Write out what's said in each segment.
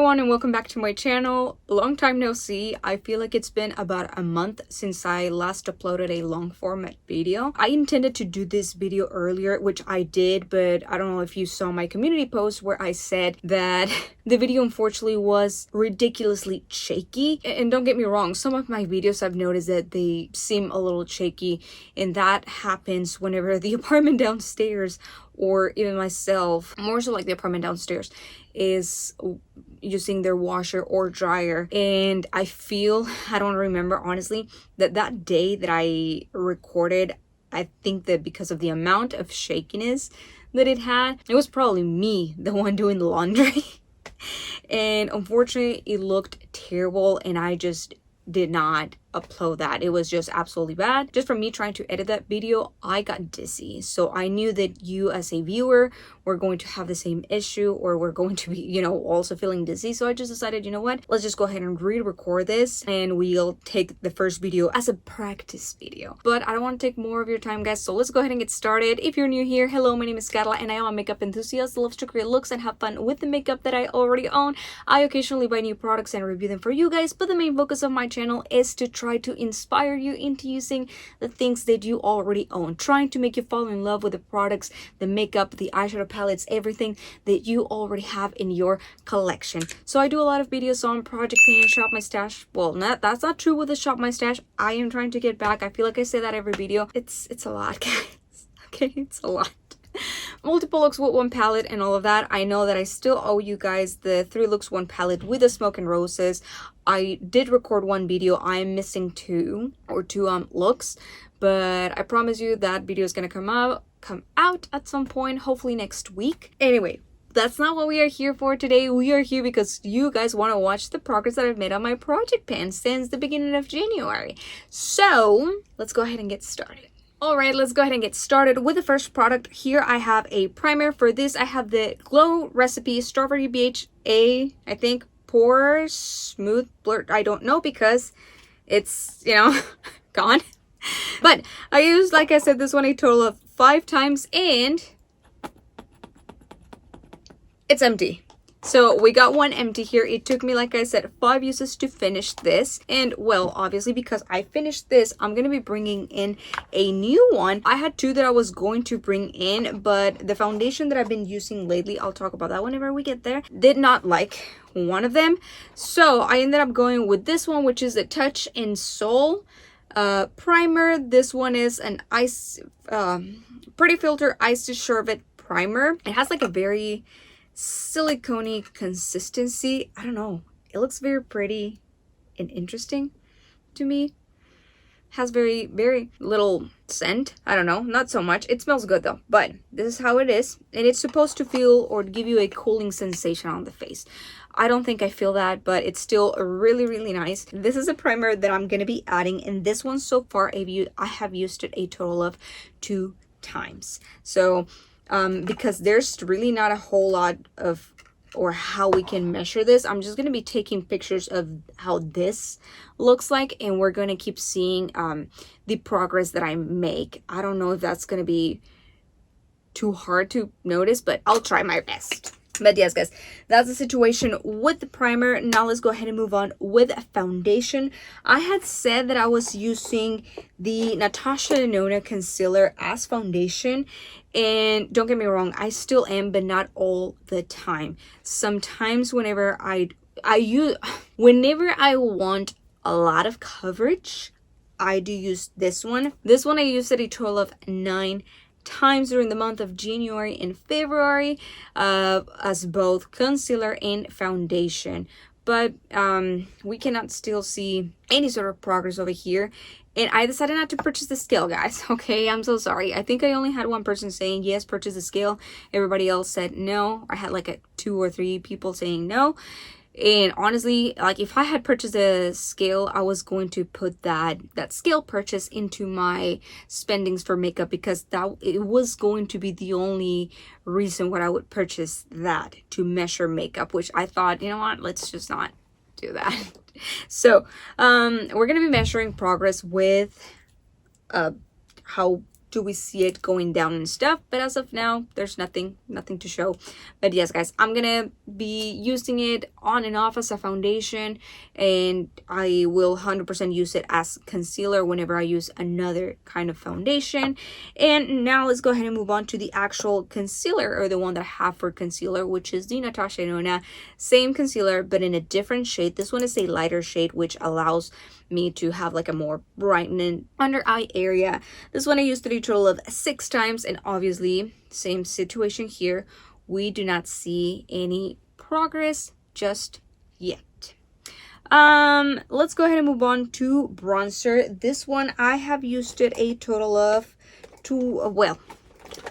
everyone, and welcome back to my channel. Long time no see. I feel like it's been about a month since I last uploaded a long format video. I intended to do this video earlier, which I did, but I don't know if you saw my community post where I said that the video unfortunately was ridiculously shaky. And don't get me wrong, some of my videos I've noticed that they seem a little shaky, and that happens whenever the apartment downstairs, or even myself, more so like the apartment downstairs, is using their washer or dryer. And I don't remember honestly, that day that I recorded, I think that because of the amount of shakiness that it had, it was probably me, the one doing the laundry. And unfortunately it looked terrible, and I just did not upload that. It was just absolutely bad. Just from me trying to edit that video, I got dizzy. So I knew that you as a viewer were going to have the same issue, or we're going to be, also feeling dizzy. So I just decided, you know what, let's just go ahead and re-record this, and we'll take the first video as a practice video. But I don't want to take more of your time, guys, so let's go ahead and get started. If you're new here, hello, my name is Carlotte, and I am a makeup enthusiast that loves to create looks and have fun with the makeup that I already own. I occasionally buy new products and review them for you guys, but the main focus of my channel is to try to inspire you into using the things that you already own, trying to make you fall in love with the products, the makeup, the eyeshadow palettes, everything that you already have in your collection. So I do a lot of videos on Project Pan, Shop My Stash. Well, that's not true with the Shop My Stash. I am trying to get back. I feel like I say that every video. It's a lot, guys. Okay, it's a lot. Multiple looks with one palette and all of that. I know that I still owe you guys the 3 looks 1 palette with the Smoke and Roses. I did record one video. I am missing two looks, but I promise you that video is gonna come out at some point, hopefully next week. Anyway, that's not what we are here for today. We are here because you guys want to watch the progress that I've made on my project pan since the beginning of January. So let's go ahead and get started. Alright, let's go ahead and get started with the first product. Here I have a primer. For this, I have the Glow Recipe Strawberry BHA, I think, Pore-Smooth Blurt. I don't know because it's, gone. But I used, like I said, this one a total of 5 times, and it's empty. So we got one empty here. It took me, like I said, 5 uses to finish this. And well, obviously because I finished this, I'm going to be bringing in a new one. I had 2 that I was going to bring in, but the foundation that I've been using lately, I'll talk about that whenever we get there, did not like one of them. So I ended up going with this one, which is a Touch and Soul primer. This one is an Pretty Filter Ice Sherbet primer. It has like a very silicone-y consistency. I don't know, it looks very pretty and interesting to me. Has very little scent. I don't know, not so much. It smells good though, but this is how it is, and it's supposed to feel or give you a cooling sensation on the face. I don't think I feel that, but it's still really nice. This is a primer that I'm gonna be adding, and this one so far I have used it a total of 2 times. So because there's really not a whole lot of or how we can measure this, I'm just going to be taking pictures of how this looks like, and we're going to keep seeing the progress that I make. I don't know if that's going to be too hard to notice, but I'll try my best. But yes, guys, that's the situation with the primer. Now let's go ahead and move on with a foundation. I had said that I was using the Natasha Denona concealer as foundation, and don't get me wrong, I still am, but not all the time. Sometimes whenever I want a lot of coverage, I do use this one. This one I used at a total of 9 times during the month of January and February as both concealer and foundation. But we cannot still see any sort of progress over here, and I decided not to purchase the scale, guys. Okay, I'm so sorry. I think I only had one person saying yes, purchase the scale. Everybody else said no. I had like 2 or 3 people saying no. And honestly, like, if I had purchased a scale, I was going to put that scale purchase into my spendings for makeup, because it was going to be the only reason why I would purchase that, to measure makeup, which I thought, you know what, let's just not do that. So we're gonna be measuring progress with how do we see it going down and stuff, but as of now there's nothing to show. But yes guys, I'm gonna be using it on and off as a foundation, and I will 100% use it as concealer whenever I use another kind of foundation. And now let's go ahead and move on to the actual concealer, or the one that I have for concealer, which is the Natasha Denona same concealer but in a different shade. This one is a lighter shade, which allows me to have like a more brightening under eye area. This one I used a total of 6 times, and obviously same situation here, we do not see any progress just yet. Let's go ahead and move on to bronzer. This one I have used it a total of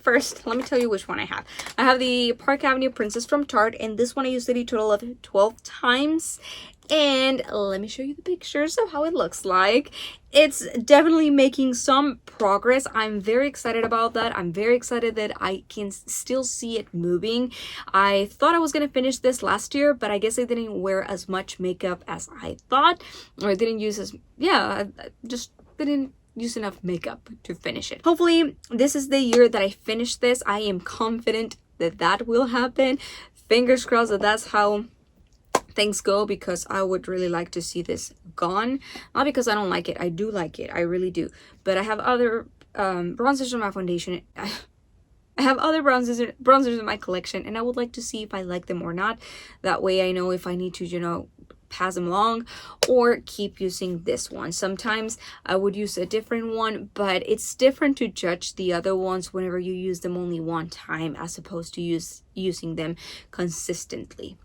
first, let me tell you which one I have. I have the Park Avenue Princess from Tarte, and this one I used it a total of 12 times. And let me show you the pictures of how it looks like. It's definitely making some progress. I'm very excited about that. I'm very excited that I can still see it moving. I thought I was going to finish this last year, but I guess I didn't wear as much makeup as I thought. Or I didn't use I just didn't use enough makeup to finish it. Hopefully this is the year that I finish this. I am confident that that will happen. Fingers crossed that that's how things go, because I would really like to see this gone. Not because I don't like it. I do like it. I really do. But I have other bronzers in my foundation. I have other bronzers in my collection, and I would like to see if I like them or not. That way I know if I need to, you know, pass them along or keep using this one. Sometimes I would use a different one, but it's different to judge the other ones whenever you use them only one time as opposed to using them consistently.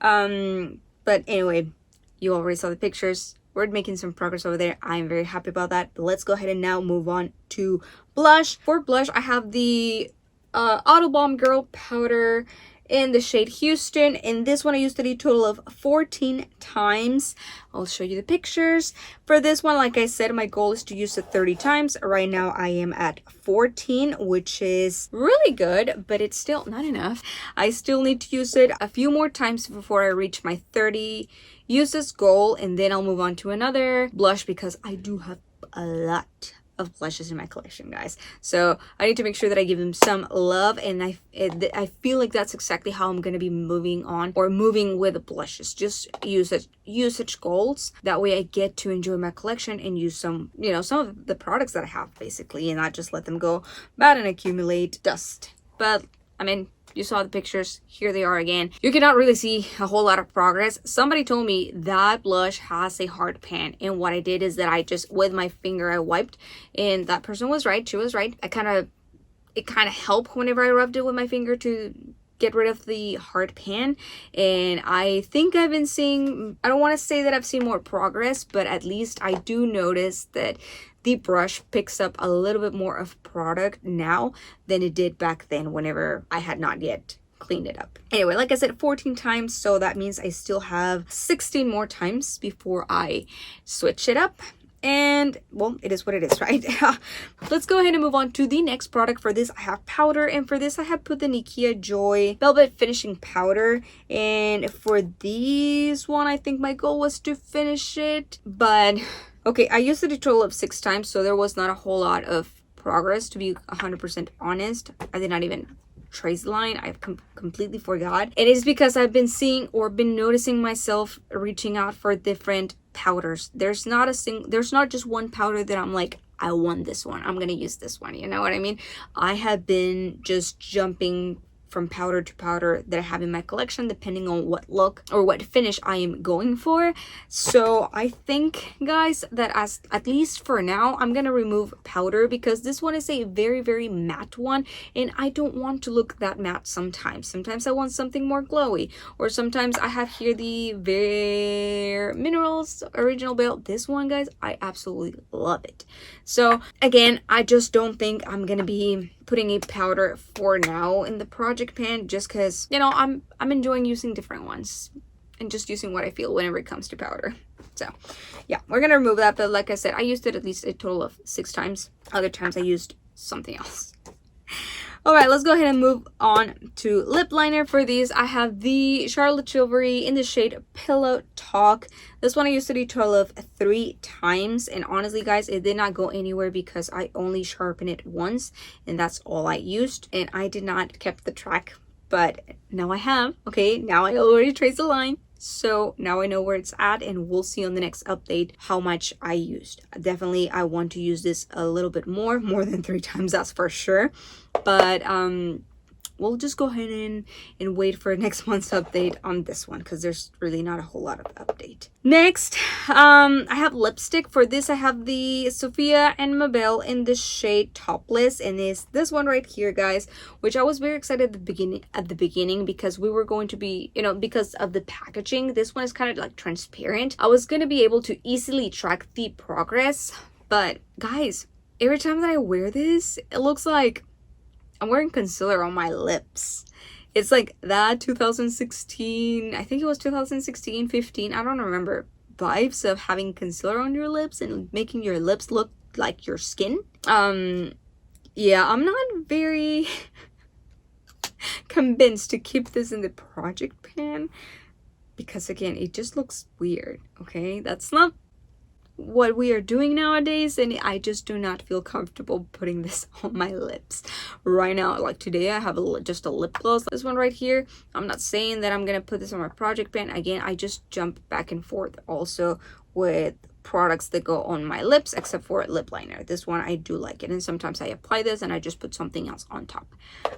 But anyway, you already saw the pictures. We're making some progress over there. I'm very happy about that. But let's go ahead and now move on to blush. For blush, I have the AutoBalm Girl Powder in the shade Houston. In this one I used it a total of 14 times. I'll show you the pictures. For this one, like I said, my goal is to use it 30 times. Right now I am at 14, which is really good, but it's still not enough. I still need to use it a few more times before I reach my 30 uses goal, and then I'll move on to another blush, because I do have a lot of blushes in my collection, guys. So I need to make sure that I give them some love, and I feel like that's exactly how I'm going to be moving on, or moving with blushes. Just usage goals. That way I get to enjoy my collection and use some, you know, some of the products that I have basically, and not just let them go bad and accumulate dust. But I mean, you saw the pictures. Here they are again. You cannot really see a whole lot of progress. Somebody told me that blush has a hard pan, and what I did is that I just, with my finger, I wiped, and that person was right. She was right. It kind of helped whenever I rubbed it with my finger to get rid of the hard pan. And I think I've been seeing, I don't want to say that I've seen more progress, but at least I do notice that the brush picks up a little bit more of product now than it did back then whenever I had not yet cleaned it up. Anyway, like I said, 14 times, so that means I still have 16 more times before I switch it up. And well, it is what it is, right? Let's go ahead and move on to the next product. For this I have powder, and for this I have put the Nikia Joy Velvet Finishing Powder. And for this one, I think my goal was to finish it, but okay, I used it a total of 6 times, so there was not a whole lot of progress, to be 100% honest. I did not even trace the line. I completely forgot. It is because I've been seeing or been noticing myself reaching out for different powders. There's not just one powder that I'm like, I want this one, I'm gonna use this one, you know what I mean? I have been just jumping from powder to powder that I have in my collection, depending on what look or what finish I am going for. So I think, guys, that at least for now, I'm gonna remove powder, because this one is a very, very matte one, and I don't want to look that matte sometimes. Sometimes I want something more glowy, or sometimes I have here the Bare Minerals Original Bale. This one, guys, I absolutely love it. So again, I just don't think I'm gonna be putting a powder for now in the project pan, just because, you know, I'm enjoying using different ones and just using what I feel whenever it comes to powder. So yeah, we're gonna remove that. But like I said, I used it at least a total of 6 times. Other times I used something else. All right, let's go ahead and move on to lip liner. For these, I have the Charlotte Tilbury in the shade Pillow Talk. This one I used to detail 3 times, and honestly guys, it did not go anywhere because I only sharpened it once, and that's all I used, and I did not keep the track, but now I have. Okay, now I already traced the line, so now I know where it's at, and we'll see on the next update how much I used. Definitely I want to use this a little bit more than 3 times, that's for sure. But we'll just go ahead and wait for next month's update on this one, because there's really not a whole lot of update. Next, I have lipstick. For this, I have the Sophia+Mabelle in the shade Topless, and it's this one right here, guys, which I was very excited at the beginning because we were going to be, you know, because of the packaging. This one is kind of like transparent. I was going to be able to easily track the progress, but guys, every time that I wear this, it looks like I'm wearing concealer on my lips. It's like that 2016, I think it was 2016, 15, I don't remember, vibes of having concealer on your lips and making your lips look like your skin. Yeah, I'm not very convinced to keep this in the project pan because again, it just looks weird. Okay, that's not what we are doing nowadays, and I just do not feel comfortable putting this on my lips right now. Like today I have just a lip gloss, this one right here. I'm not saying that I'm gonna put this on my project pan. Again, I just jump back and forth also with products that go on my lips, except for lip liner. This one I do like it, and sometimes I apply this and I just put something else on top.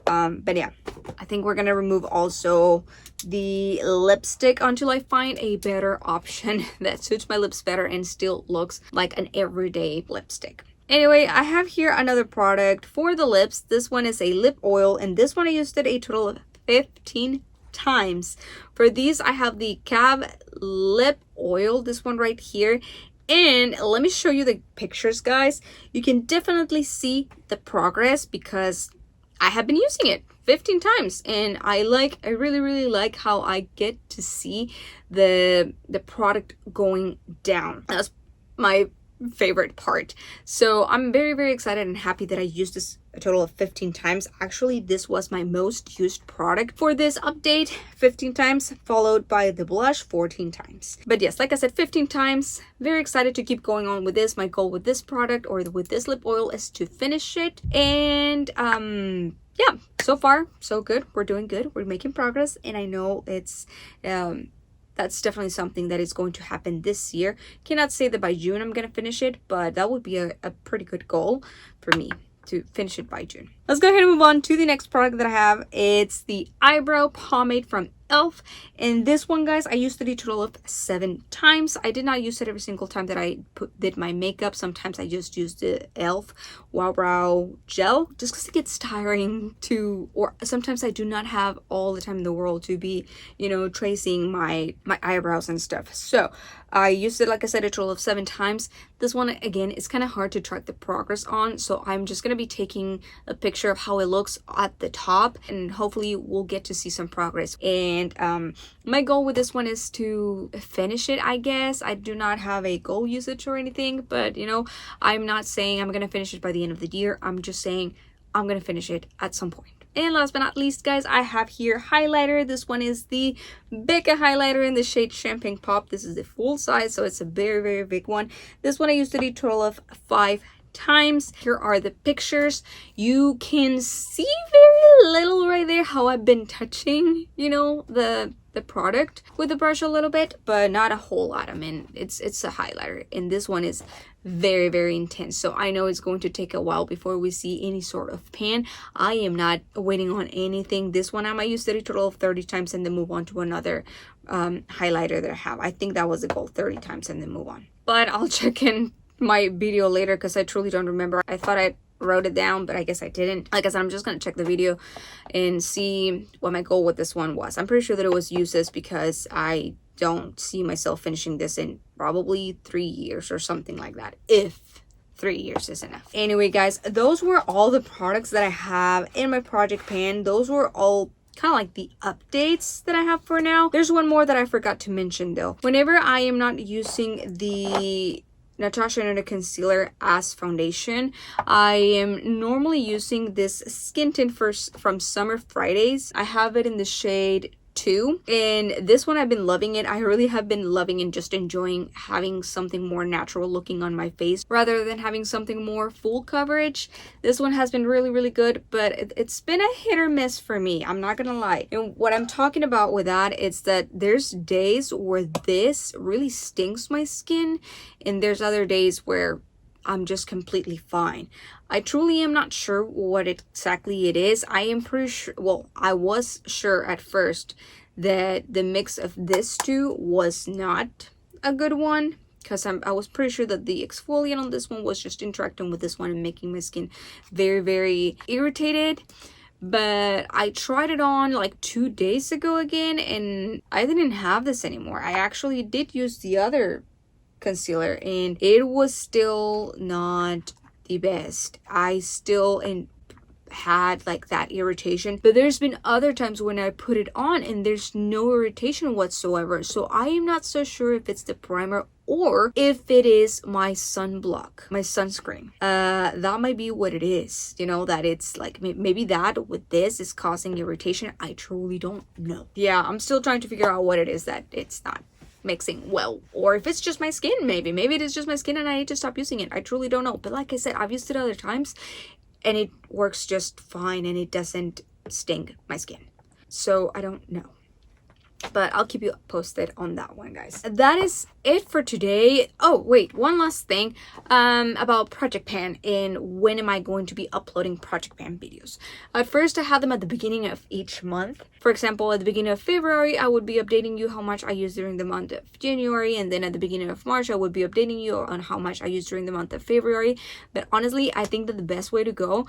But yeah, I think we're gonna remove also the lipstick until I find a better option that suits my lips better and still looks like an everyday lipstick. Anyway, I have here another product for the lips. This one is a lip oil, and this one I used it a total of 15 times. For these, I have the KAB Lip Oil, this one right here. And let me show you the pictures, guys. You can definitely see the progress because I have been using it 15 times, and I really like how I get to see the product going down. That's my favorite part. So I'm very excited and happy that I used this a total of 15 times. Actually, this was my most used product for this update, 15 times, followed by the blush 14 times. But yes, like I said, 15 times. Very excited to keep going on with this. My goal with this product or with this lip oil is to finish it, and yeah, so far so good. We're doing good, we're making progress, and I know it's that's definitely something that is going to happen this year. Cannot say that by June I'm gonna finish it, but that would be a pretty good goal for me to finish it by June. Let's go ahead and move on to the next product that I have. It's the eyebrow pomade from E.L.F. And this one, guys, I used it a total of 7 times. I did not use it every single time that I did my makeup. Sometimes I just used the E.L.F. Wow Brow Gel just because it gets tiring to, or sometimes I do not have all the time in the world to be, you know, tracing my eyebrows and stuff. So I used it, like I said, a total of 7 times. This one, again, is kind of hard to track the progress on, so I'm just going to be taking a picture of how it looks at the top, and hopefully we'll get to see some progress. And my goal with this one is to finish it, I guess. I do not have a goal usage or anything, but, you know, I'm not saying I'm going to finish it by the end of the year. I'm just saying I'm going to finish it at some point. And last but not least, guys, I have here highlighter. This one is the Becca highlighter in the shade Champagne Pop. This is the full size, so it's a very big one. This one I used it a total of 5 times. Here are the pictures. You can see very little right there how I've been touching, you know, the product with the brush a little bit, but not a whole lot. I mean, it's a highlighter, and this one is very intense, so I know it's going to take a while before we see any sort of pan. I am not waiting on anything. This one I might use it a total of 30 times and then move on to another highlighter that I have. I think that was the goal, 30 times and then move on, but I'll check in my video later because I truly don't remember. I thought I wrote it down, but I guess I didn't. Like I said, I'm just gonna check the video and see what my goal with this one was. I'm pretty sure that it was useless because I don't see myself finishing this in probably 3 years or something like that, if 3 years is enough. Anyway, guys, those were all the products that I have in my project pan. Those were all kind of like the updates that I have for now. There's one more that I forgot to mention though. Whenever I am not using the Natasha Denona concealer as foundation. I am normally using this skin tint from Summer Fridays. I have it in the shade 2, and this one I've been loving it. I really have been loving and just enjoying having something more natural looking on my face rather than having something more full coverage. This one has been really good, but it's been a hit or miss for me, I'm not gonna lie. And what I'm talking about with that is that there's days where this really stings my skin, and there's other days where I'm just completely fine. I truly am not sure what exactly it is. I am pretty sure, well, I was sure at first that the mix of this two was not a good one, because I was pretty sure that the exfoliant on this one was just interacting with this one and making my skin very irritated. But I tried it on like 2 days ago again, and I didn't have this anymore. I actually did use the other concealer, and it was still not the best. I still had like that irritation, but there's been other times when I put it on and there's no irritation whatsoever. So I am not so sure if it's the primer or if it is my sunblock, my sunscreen. That might be what it is, you know, that it's like maybe that with this is causing irritation. I truly don't know. Yeah, I'm still trying to figure out what it is that it's not mixing well, or if it's just my skin. Maybe it is just my skin and I need to stop using it. I truly don't know. But like I said, I've used it other times and it works just fine and it doesn't sting my skin. So I don't know, but I'll keep you posted on that one, guys. That is it for today. Oh wait, one last thing about Project Pan and when am I going to be uploading Project Pan videos. At first I had them at the beginning of each month. For example, at the beginning of February I would be updating you how much I used during the month of January, and then at the beginning of March I would be updating you on how much I used during the month of February. But honestly, I think that the best way to go,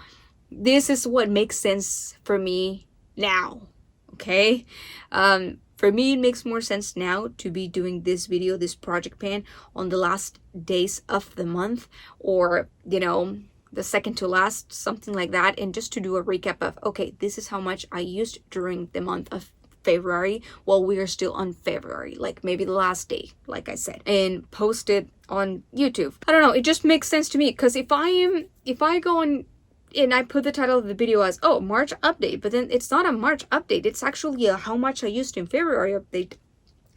this is what makes sense for me now, okay? For me, it makes more sense now to be doing this video, this Project Pan, on the last days of the month, or, you know, the second to last, something like that, and just to do a recap of, okay, this is how much I used during the month of February while we are still on February, like maybe the last day, like I said, and post it on YouTube. I don't know, it just makes sense to me, because if I go on and I put the title of the video as, oh, March update, but then it's not a March update, it's actually a how much I used in February update.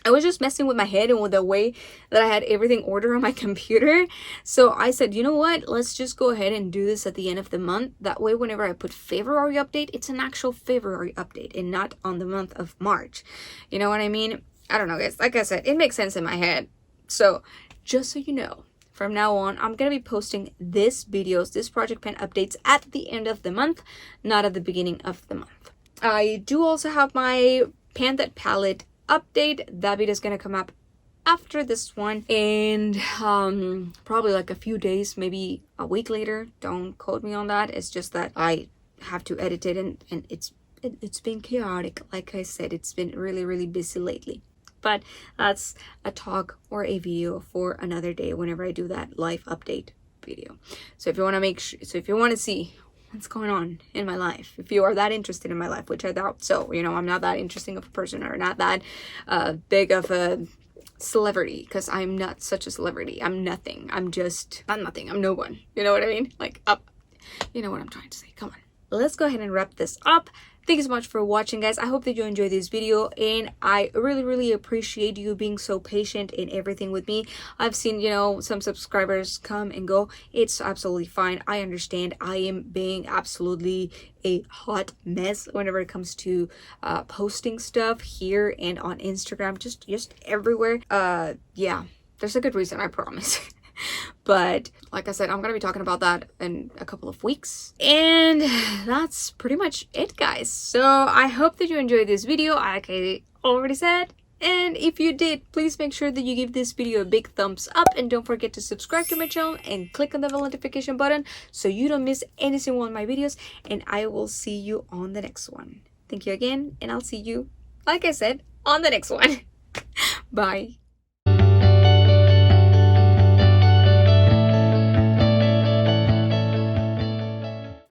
I was just messing with my head and with the way that I had everything ordered on my computer. So I said, you know what, let's just go ahead and do this at the end of the month. That way, whenever I put February update, it's an actual February update and not on the month of March. You know what I mean? I don't know, guys. Like I said, it makes sense in my head. So just so you know, from now on, I'm going to be posting this Project Pan updates at the end of the month, not at the beginning of the month. I do also have my Pan That Palette update. That video is going to come up after this one, and probably like a few days, maybe a week later. Don't quote me on that. It's just that I have to edit it, and it's been chaotic. Like I said, it's been really busy lately. But that's a talk or a video for another day whenever I do that live update video. So if you want to if you want to see what's going on in my life, if you are that interested in my life, which I doubt so, you know, I'm not that interesting of a person, or not that big of a celebrity, because I'm not such a celebrity. I'm nothing. I'm nothing. I'm no one. You know what I mean? Like, you know what I'm trying to say. Come on. Let's go ahead and wrap this up. Thank you so much for watching, guys. I hope that you enjoyed this video, and I really appreciate you being so patient in everything with me. I've seen, you know, some subscribers come and go. It's absolutely fine. I understand. I am being absolutely a hot mess whenever it comes to posting stuff here and on Instagram, just everywhere. Yeah, there's a good reason, I promise. But like I said, I'm gonna be talking about that in a couple of weeks, and that's pretty much it, guys. So I hope that you enjoyed this video, like I already said, and if you did, please make sure that you give this video a big thumbs up, and don't forget to subscribe to my channel and click on the bell notification button so you don't miss any single one of my videos, and I will see you on the next one. Thank you again, and I'll see you, like I said, on the next one. Bye.